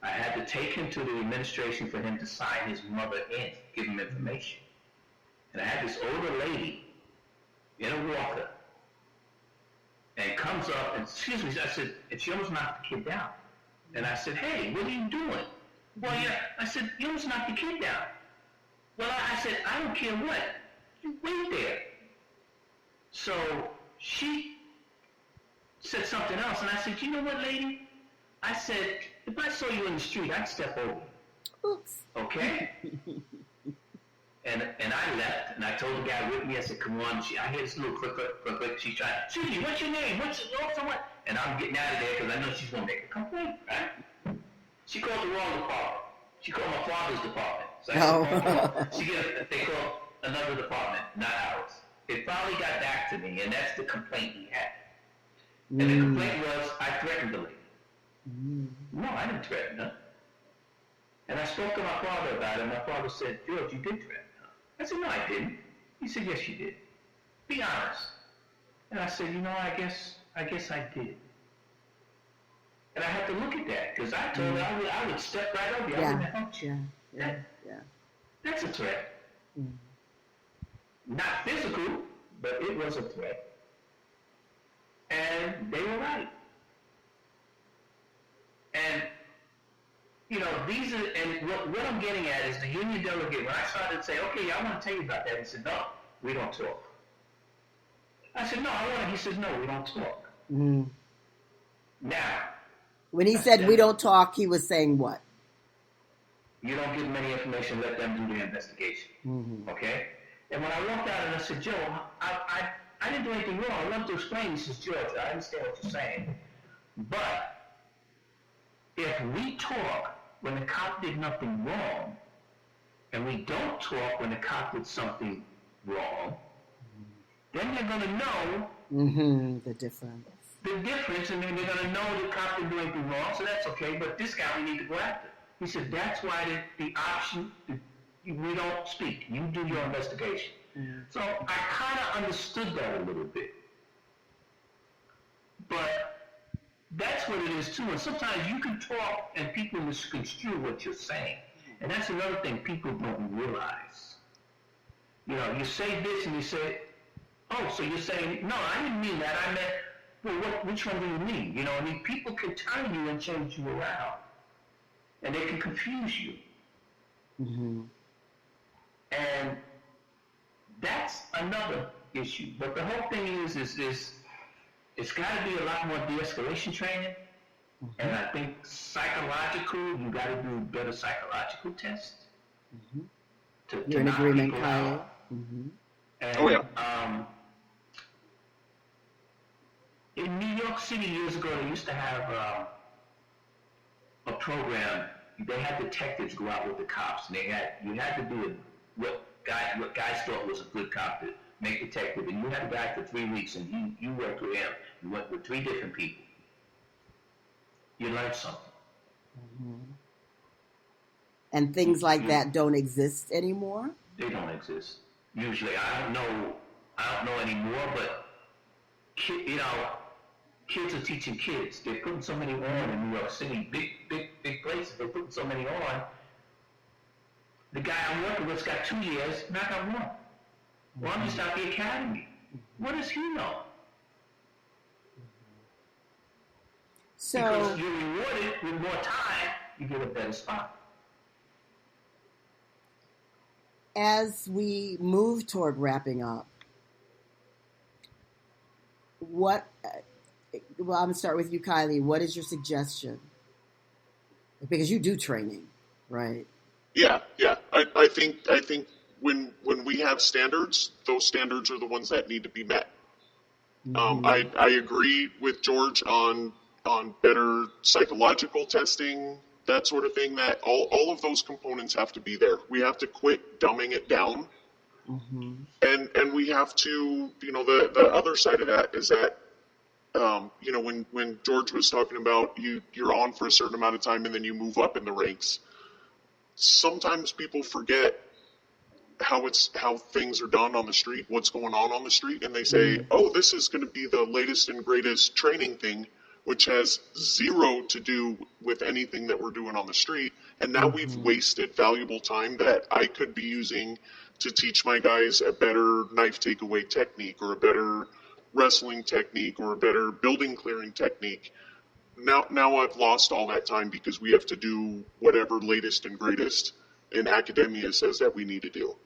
I had to take him to the administration for him to sign his mother in, give him information. And I had this older lady in a walker, and comes up and, excuse me, I said, and she almost knocked the kid down. And I said, hey, what are you doing? Well, yeah, I said, you almost knocked the kid down. Well, I said, I don't care what. You wait there. So she said something else, and I said, you know what, lady? I said, if I saw you in the street, I'd step over. Oops. Okay? And I left, and I told the guy with me, I said, come on. I hear this little click. She's trying, Susie, what's your name? What's what? And I'm getting out of there because I know she's going to make a complaint, right? She called the wrong department. She called my father's department. So they called another department, not ours. It finally got back to me, and that's the complaint he had. And the complaint was, I threatened the lady. No, I didn't threaten her. And I spoke to my father about it, and my father said, George, you did threaten her. I said, no, I didn't. He said, yes, you did. Be honest. And I said, you know, I guess I did. And I had to look at that, because I told her I would step right over you. I wouldn't have helped you. Yeah. That's a threat. Not physical, but it was a threat. And they were right. And, you know, these are, and what I'm getting at is the union delegate, when I started to say, okay, I want to tell you about that, he said, no, we don't talk. I said, no, he says, no, we don't talk. Now, when he said we don't talk, he was saying what? You don't give them any information, let them do the investigation. Okay? And when I walked out and I said, Joe, I didn't do anything wrong. I love to explain. He says, George, I understand what you're saying. But if we talk when the cop did nothing wrong, and we don't talk when the cop did something wrong, then they're going to know the difference. And then they're going to know the cop didn't do anything wrong, so that's okay, but this guy we need to go after. He said, that's why the option, we don't speak. You do your investigation. So I kind of understood that a little bit. But that's what it is, too. And sometimes you can talk and people misconstrue what you're saying. And that's another thing people don't realize. You know, you say this and you say, oh, so you're saying, no, I didn't mean that. I meant, well, which one do you mean? You know, I mean, people can turn you and change you around. And they can confuse you. And that's another issue. But the whole thing is it's got to be a lot more de-escalation training. And I think psychological, you got to do better psychological tests. You're in agreement, Kylie? And, in New York City years ago, they used to have a program. They had detectives go out with the cops, and you had to do what guys thought was a good cop make detective, and you have a guy for 3 weeks, and you worked with him. You went with 3 different people. You learned something. Mm-hmm. And things like that don't exist anymore? They don't exist. Usually, I don't know anymore, but kids are teaching kids. They're putting so many on in New York City, big places. They're putting so many on. The guy I'm working with's got 2 years, and I got 1. Well, I'm just out the academy. What does he know? So, because you're rewarded with more time, you get a better spot. As we move toward wrapping up, well, I'm going to start with you, Kylie. What is your suggestion? Because you do training, right? Yeah. I think when we have standards, those standards are the ones that need to be met. Mm-hmm. I agree with George on better psychological testing, that sort of thing, that all of those components have to be there. We have to quit dumbing it down. Mm-hmm. And we have to, the other side of that is that, when George was talking about you're on for a certain amount of time and then you move up in the ranks, sometimes people forget how things are done on the street, what's going on the street, and they say, oh, this is going to be the latest and greatest training thing, which has zero to do with anything that we're doing on the street. And now we've wasted valuable time that I could be using to teach my guys a better knife takeaway technique, or a better wrestling technique, or a better building clearing technique. Now I've lost all that time because we have to do whatever latest and greatest in academia says that we need to do.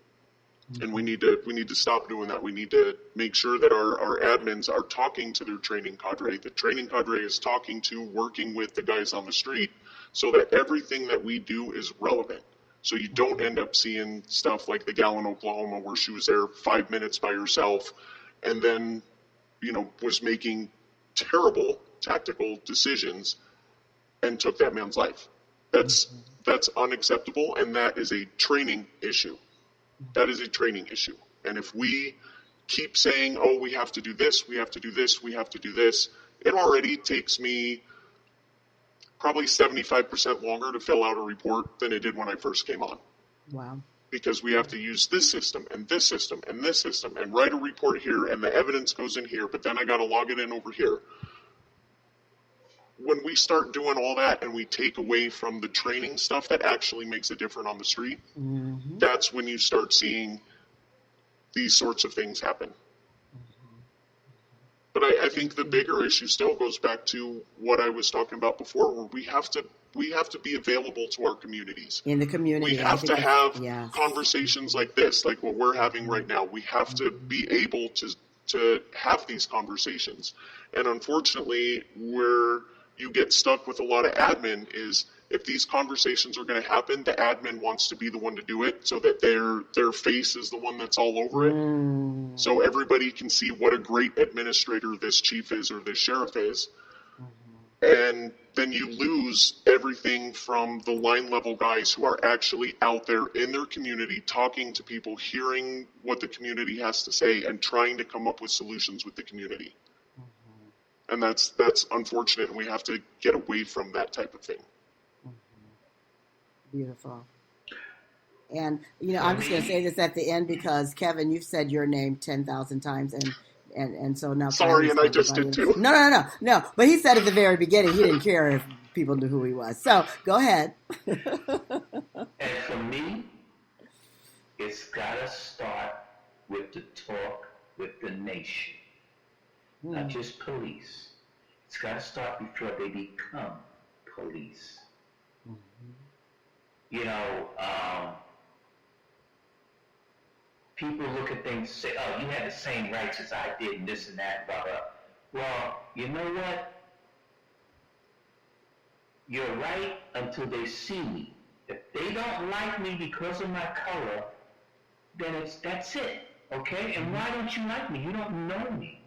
And we need to stop doing that. We need to make sure that our admins are talking to their training cadre. The training cadre is working with the guys on the street, so that everything that we do is relevant. So you don't end up seeing stuff like the gal in Oklahoma where she was there 5 minutes by herself and then, was making terrible tactical decisions and took that man's life. That's unacceptable, and that is a training issue. That is a training issue. And if we keep saying, oh, we have to do this, we have to do this, we have to do this, it already takes me probably 75% longer to fill out a report than it did when I first came on. Wow. Because we have to use this system and this system and this system and write a report here, and the evidence goes in here, but then I got to log it in over here. When we start doing all that and we take away from the training stuff that actually makes a difference on the street, that's when you start seeing these sorts of things happen. But I think the bigger issue still goes back to what I was talking about before, where we have to be available to our communities. In the community. We have to have conversations like this, like what we're having right now. We have to be able to have these conversations. And unfortunately, where you get stuck with a lot of admin is, if these conversations are going to happen, the admin wants to be the one to do it, so that their face is the one that's all over it. So everybody can see what a great administrator this chief is or this sheriff is. And then you lose everything from the line level guys who are actually out there in their community, talking to people, hearing what the community has to say, and trying to come up with solutions with the community. And that's unfortunate, and we have to get away from that type of thing. Beautiful. And, I'm just going to say this at the end because, Kevin, you've said your name 10,000 times, and so now... Sorry, and I just did too. No. But he said at the very beginning he didn't care if people knew who he was. So, go ahead. And for me, it's got to start with the talk with the nation. Not just police. It's got to start before they become police. People look at things and say, oh, you had the same rights as I did, and this and that, blah, blah. Well, you know what? You're right until they see me. If they don't like me because of my color, then that's it, okay? And why don't you like me? You don't know me.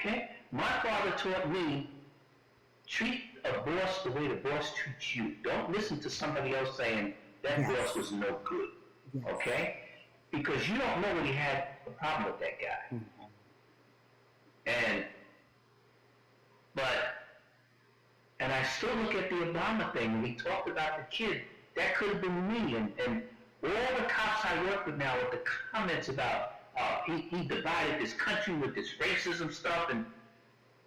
Okay? My father taught me, treat a boss the way the boss treats you. Don't listen to somebody else saying that boss was no good. Okay? Because you don't know what he had a problem with that guy. And I still look at the Obama thing, when he talked about the kid, that could have been me. And all the cops I work with now with the comments about he divided this country with this racism stuff, and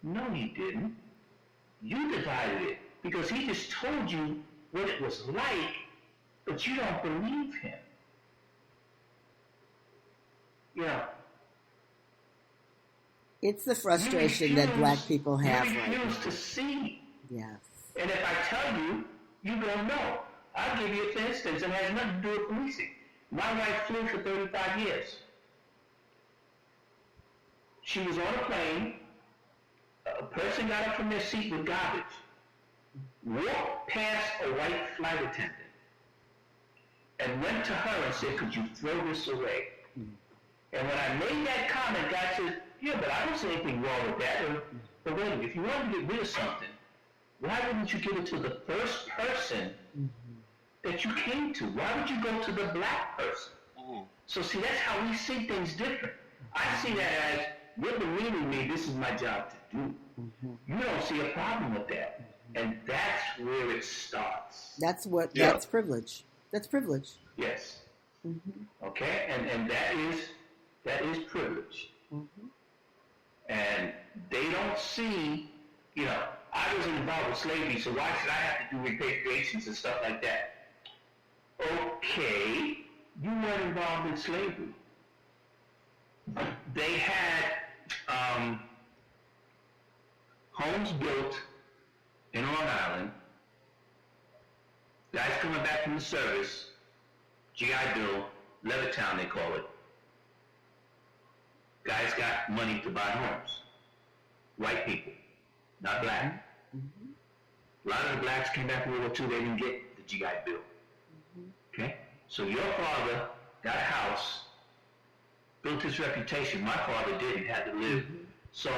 no, he didn't. You divided it because he just told you what it was like, but you don't believe him. You know, it's the frustration that black people have right now. You refuse to see. Yes. And if I tell you, you don't know. I'll give you an instance, and it has nothing to do with policing. My wife flew for 35 years. She was on a plane. A person got up from their seat with garbage, walked past a white flight attendant, and went to her and said, "Could you throw this away?" And when I made that comment, God said, "Yeah, but I don't see anything wrong with that. But wait a minute, if you want to get rid of something, why wouldn't you give it to the first person that you came to? Why would you go to the black person?" So see, that's how we see things different. I see that as, you're believing me, this is my job to do. You don't see a problem with that. And that's where it starts. That's privilege. That's privilege. Yes. Okay? And that is privilege. And they don't see, I was involved with slavery, so why should I have to do repatriations and stuff like that? Okay, you weren't involved in slavery. They had homes built in Long Island, guys coming back from the service, GI Bill, Levittown they call it. Guys got money to buy homes. White people, not black. A lot of the blacks came back from World War II, they didn't get the GI Bill. Okay? So your father got a house, built his reputation. My father didn't, had to live. So,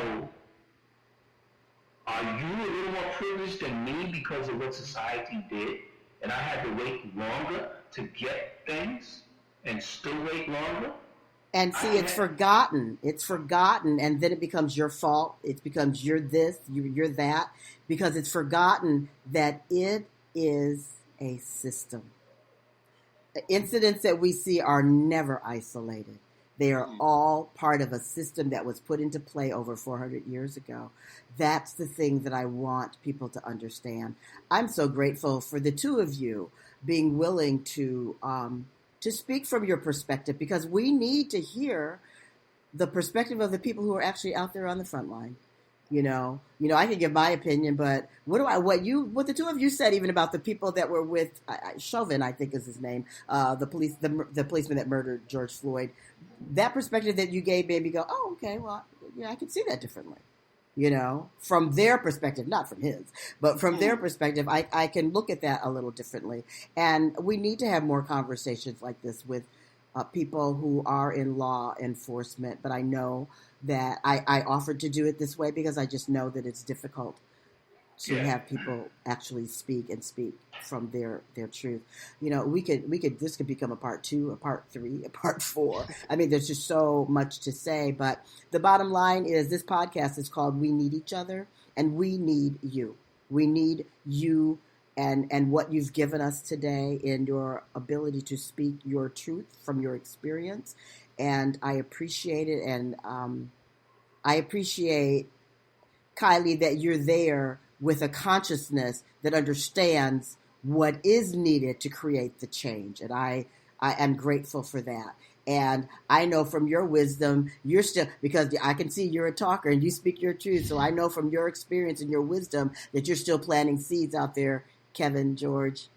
are you a little more privileged than me because of what society did? And I had to wait longer to get things and still wait longer? And see, it's forgotten. It's forgotten, and then it becomes your fault. It becomes you're this, you're that, because it's forgotten that it is a system. The incidents that we see are never isolated. They are all part of a system that was put into play over 400 years ago. That's the thing that I want people to understand. I'm so grateful for the two of you being willing to speak from your perspective, because we need to hear the perspective of the people who are actually out there on the front line. I can give my opinion, but what the two of you said, even about the people that were with Chauvin, I think is his name, the policeman that murdered George Floyd, that perspective that you gave made me go, oh, okay, well, I can see that differently. From their perspective, not from his, but from their perspective, I can look at that a little differently. And we need to have more conversations like this with people who are in law enforcement. But I know that I offered to do it this way because I just know that it's difficult to have people actually speak from their truth. This could become a part 2, a part 3, a part 4. I mean, there's just so much to say, but the bottom line is this podcast is called We Need Each Other, and we need you. We need you and what you've given us today in your ability to speak your truth from your experience. And I appreciate it. And I appreciate, Kylie, that you're there with a consciousness that understands what is needed to create the change. And I am grateful for that. And I know from your wisdom, you're still, because I can see you're a talker and you speak your truth. So I know from your experience and your wisdom that you're still planting seeds out there, Kevin, George.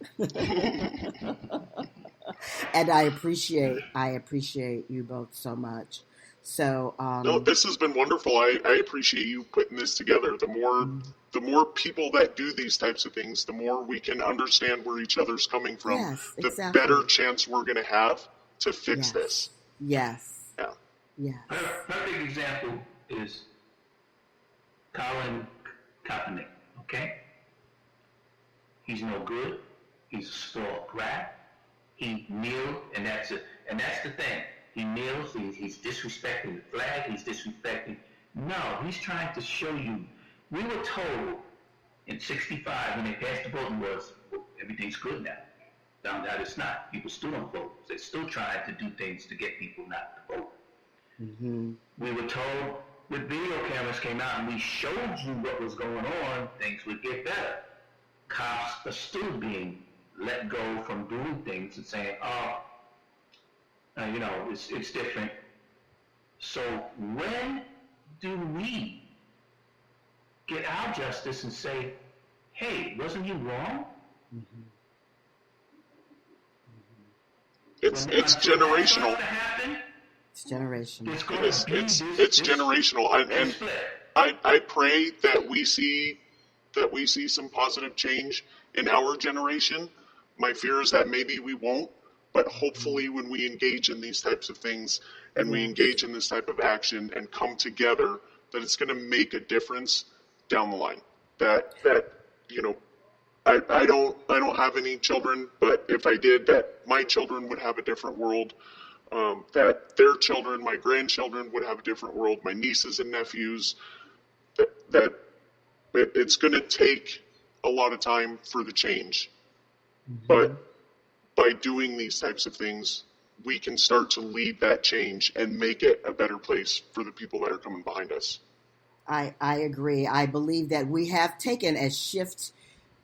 And I appreciate you both so much. So no, this has been wonderful. I appreciate you putting this together. The more people that do these types of things, the more we can understand where each other's coming from. Yes, the better chance we're going to have to fix this. Yes. Yeah. Yeah. Perfect example is Colin Kaepernick. Okay. He's no good. He's a spoiled brat. He kneeled, and that's it. And that's the thing. he kneels, he's disrespecting the flag, he's disrespecting. No, he's trying to show you. We were told in '65 when they passed the voting laws, well, everything's good now. Found out it's not. People still don't vote. They're still trying to do things to get people not to vote. Mm-hmm. We were told when video cameras came out and we showed you what was going on, things would get better. Cops are still being let go from doing things and saying, it's different. So when do we get our justice and say, hey, wasn't he wrong? Mm-hmm. It's generational. It's generational. It's generational. And I pray that we see some positive change in our generation. My fear is that maybe we won't, but hopefully when we engage in these types of things and we engage in this type of action and come together, that it's going to make a difference down the line. That I don't have any children, but if I did, that my children would have a different world. That their children, my grandchildren, would have a different world. My nieces and nephews. That it's going to take a lot of time for the change, but by doing these types of things, we can start to lead that change and make it a better place for the people that are coming behind us. I agree. I believe that we have taken a shift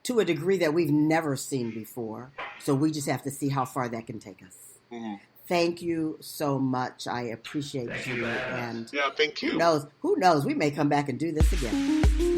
to a degree that we've never seen before. So we just have to see how far that can take us. Mm-hmm. Thank you so much. I appreciate you. And yeah, thank you. Who knows? We may come back and do this again.